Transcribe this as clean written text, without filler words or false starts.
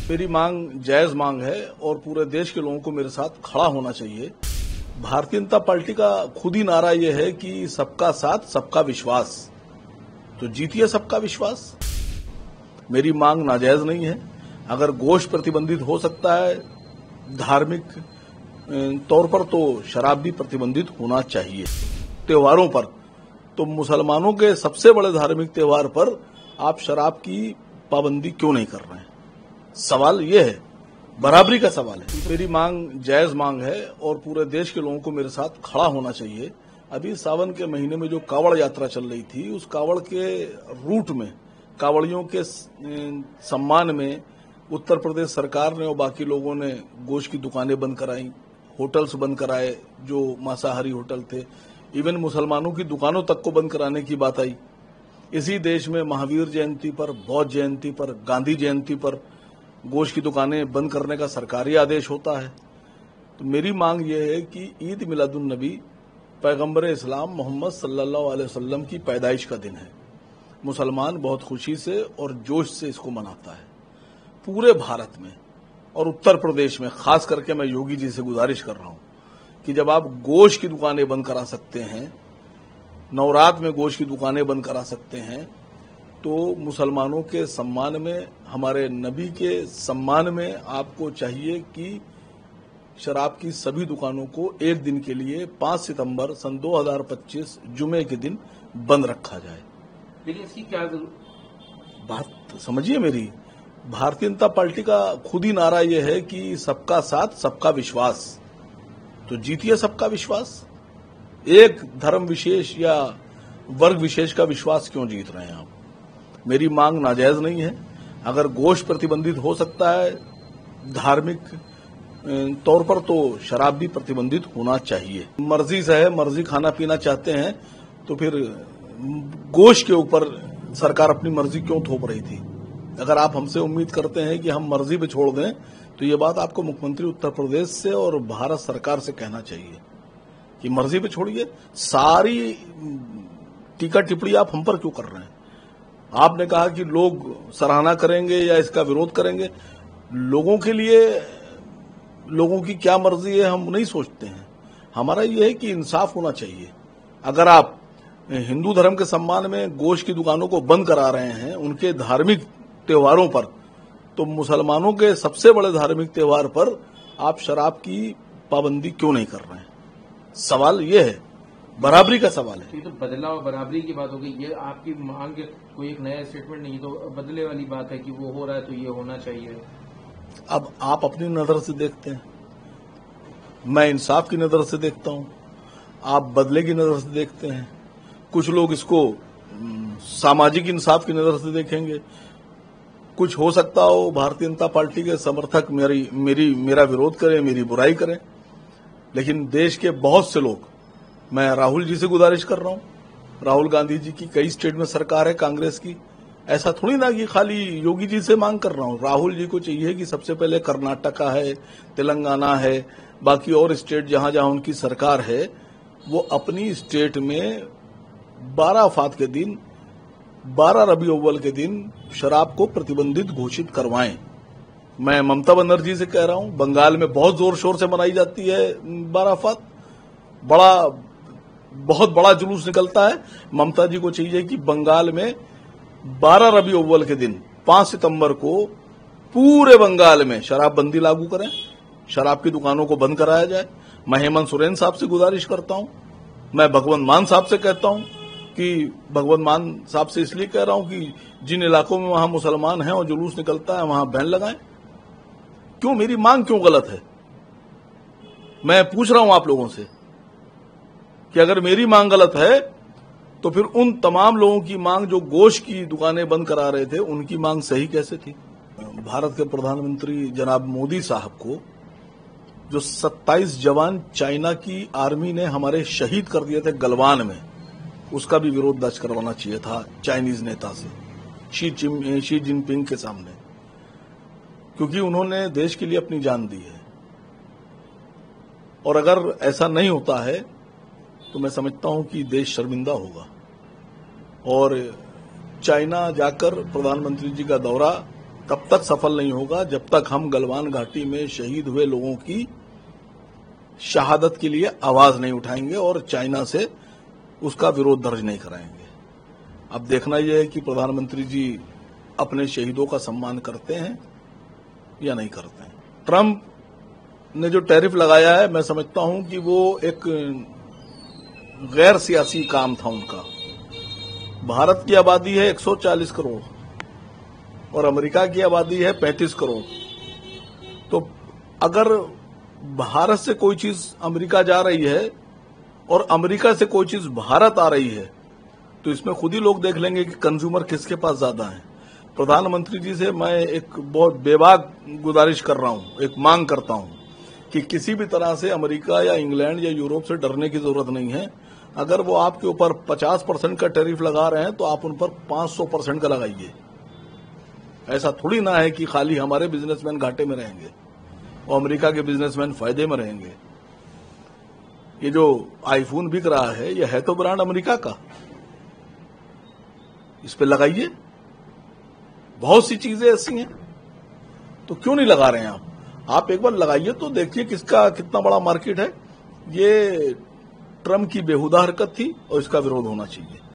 मेरी मांग जायज मांग है और पूरे देश के लोगों को मेरे साथ खड़ा होना चाहिए। भारतीय जनता पार्टी का खुद ही नारा यह है कि सबका साथ सबका विश्वास, तो जीतिए सबका विश्वास। मेरी मांग नाजायज नहीं है। अगर गोश्त प्रतिबंधित हो सकता है धार्मिक तौर पर, तो शराब भी प्रतिबंधित होना चाहिए। त्योहारों पर, तो मुसलमानों के सबसे बड़े धार्मिक त्योहार पर आप शराब की पाबंदी क्यों नहीं कर रहे हैं? सवाल यह है, बराबरी का सवाल है। मेरी मांग जायज मांग है और पूरे देश के लोगों को मेरे साथ खड़ा होना चाहिए। अभी सावन के महीने में जो कावड़ यात्रा चल रही थी, उस कावड़ के रूट में कावड़ियों के सम्मान में उत्तर प्रदेश सरकार ने और बाकी लोगों ने गोश्त की दुकानें बंद कराई, होटल्स बंद कराए जो मांसाहारी होटल थे, इवन मुसलमानों की दुकानों तक को बंद कराने की बात आई। इसी देश में महावीर जयंती पर, बौद्ध जयंती पर, गांधी जयंती पर गोश्त की दुकानें बंद करने का सरकारी आदेश होता है। तो मेरी मांग यह है कि ईद मिलादुन नबी पैगंबर इस्लाम मोहम्मद सल्लल्लाहु अलैहि वसल्लम की पैदाइश का दिन है। मुसलमान बहुत खुशी से और जोश से इसको मनाता है। पूरे भारत में और उत्तर प्रदेश में खास करके मैं योगी जी से गुजारिश कर रहा हूं कि जब आप गोश्त की दुकानें बंद करा सकते हैं, नवरात्र में गोश्त की दुकानें बंद करा सकते हैं, तो मुसलमानों के सम्मान में, हमारे नबी के सम्मान में आपको चाहिए कि शराब की सभी दुकानों को एक दिन के लिए 5 सितंबर सन 2025 जुमे के दिन बंद रखा जाए। लेकिन इसकी क्या बात समझिए मेरी। भारतीय जनता पार्टी का खुद ही नारा यह है कि सबका साथ सबका विश्वास, तो जीतिए सबका विश्वास। एक धर्म विशेष या वर्ग विशेष का विश्वास क्यों जीत रहे हैं आप? मेरी मांग नाजायज नहीं है। अगर गोश्त प्रतिबंधित हो सकता है धार्मिक तौर पर, तो शराब भी प्रतिबंधित होना चाहिए। मर्जी से है, मर्जी खाना पीना चाहते हैं, तो फिर गोश्त के ऊपर सरकार अपनी मर्जी क्यों थोप रही थी? अगर आप हमसे उम्मीद करते हैं कि हम मर्जी पे छोड़ दें, तो ये बात आपको मुख्यमंत्री उत्तर प्रदेश से और भारत सरकार से कहना चाहिए कि मर्जी पे छोड़िए। सारी टीका टिप्पणी आप हम पर क्यों कर रहे हैं? आपने कहा कि लोग सराहना करेंगे या इसका विरोध करेंगे। लोगों के लिए लोगों की क्या मर्जी है हम नहीं सोचते हैं। हमारा ये है कि इंसाफ होना चाहिए। अगर आप हिंदू धर्म के सम्मान में गोश्त की दुकानों को बंद करा रहे हैं उनके धार्मिक त्योहारों पर, तो मुसलमानों के सबसे बड़े धार्मिक त्योहार पर आप शराब की पाबंदी क्यों नहीं कर रहे हैं? सवाल यह है, बराबरी का सवाल है। ये तो बदलाव बराबरी की बात हो गई। ये आपकी मांग कोई एक नया स्टेटमेंट नहीं, तो बदले वाली बात है कि वो हो रहा है तो ये होना चाहिए। अब आप अपनी नजर से देखते हैं, मैं इंसाफ की नजर से देखता हूं, आप बदले की नजर से देखते हैं। कुछ लोग इसको सामाजिक इंसाफ की नजर से देखेंगे। कुछ हो सकता हो भारतीय जनता पार्टी के समर्थक मेरा विरोध करें, मेरी बुराई करें, लेकिन देश के बहुत से लोग, मैं राहुल जी से गुजारिश कर रहा हूं, राहुल गांधी जी की कई स्टेट में सरकार है कांग्रेस की। ऐसा थोड़ी ना कि खाली योगी जी से मांग कर रहा हूं। राहुल जी को चाहिए कि सबसे पहले कर्नाटका है, तेलंगाना है, बाकी और स्टेट जहां जहां उनकी सरकार है, वो अपनी स्टेट में 12 अफ़ात के दिन, 12 रबी अव्वल के दिन शराब को प्रतिबंधित घोषित करवाएं। मैं ममता बनर्जी से कह रहा हूं, बंगाल में बहुत जोर शोर से मनाई जाती है 12 अफ़ात, बहुत बड़ा जुलूस निकलता है। ममता जी को चाहिए कि बंगाल में 12 रबी अव्वल के दिन 5 सितंबर को पूरे बंगाल में शराबबंदी लागू करें, शराब की दुकानों को बंद कराया जाए। मैं हेमंत सोरेन साहब से गुजारिश करता हूं, मैं भगवंत मान साहब से कहता हूं कि भगवंत मान साहब से इसलिए कह रहा हूं कि जिन इलाकों में वहां मुसलमान हैं और जुलूस निकलता है वहां बैन लगाएं। क्यों, मेरी मांग क्यों गलत है? मैं पूछ रहा हूं आप लोगों से कि अगर मेरी मांग गलत है तो फिर उन तमाम लोगों की मांग जो गोश्त की दुकानें बंद करा रहे थे, उनकी मांग सही कैसे थी? भारत के प्रधानमंत्री जनाब मोदी साहब को जो 27 जवान चाइना की आर्मी ने हमारे शहीद कर दिए थे गलवान में, उसका भी विरोध दर्ज करवाना चाहिए था चाइनीज नेता से, शी जिनपिंग के सामने, क्योंकि उन्होंने देश के लिए अपनी जान दी है। और अगर ऐसा नहीं होता है तो मैं समझता हूं कि देश शर्मिंदा होगा। और चाइना जाकर प्रधानमंत्री जी का दौरा तब तक सफल नहीं होगा जब तक हम गलवान घाटी में शहीद हुए लोगों की शहादत के लिए आवाज नहीं उठाएंगे और चाइना से उसका विरोध दर्ज नहीं कराएंगे। अब देखना यह है कि प्रधानमंत्री जी अपने शहीदों का सम्मान करते हैं या नहीं करते हैं। ट्रंप ने जो टैरिफ लगाया है, मैं समझता हूं कि वो एक गैर सियासी काम था उनका। भारत की आबादी है 140 करोड़ और अमेरिका की आबादी है 35 करोड़। तो अगर भारत से कोई चीज अमेरिका जा रही है और अमेरिका से कोई चीज भारत आ रही है, तो इसमें खुद ही लोग देख लेंगे कि कंज्यूमर किसके पास ज्यादा है। प्रधानमंत्री जी से मैं एक बहुत बेबाक गुजारिश कर रहा हूं, एक मांग करता हूं कि किसी भी तरह से अमेरिका या इंग्लैंड या यूरोप से डरने की जरूरत नहीं है। अगर वो आपके ऊपर 50% का टैरिफ लगा रहे हैं तो आप उन पर 500% का लगाइए। ऐसा थोड़ी ना है कि खाली हमारे बिजनेसमैन घाटे में रहेंगे और अमेरिका के बिजनेसमैन फायदे में रहेंगे। ये जो आईफोन बिक रहा है, ये है तो ब्रांड अमेरिका का, इस पे लगाइए। बहुत सी चीजें ऐसी हैं, तो क्यों नहीं लगा रहे हैं आप एक बार लगाइए तो देखिए किसका कितना बड़ा मार्केट है। ये ट्रम्प की बेहुदा हरकत थी और इसका विरोध होना चाहिए।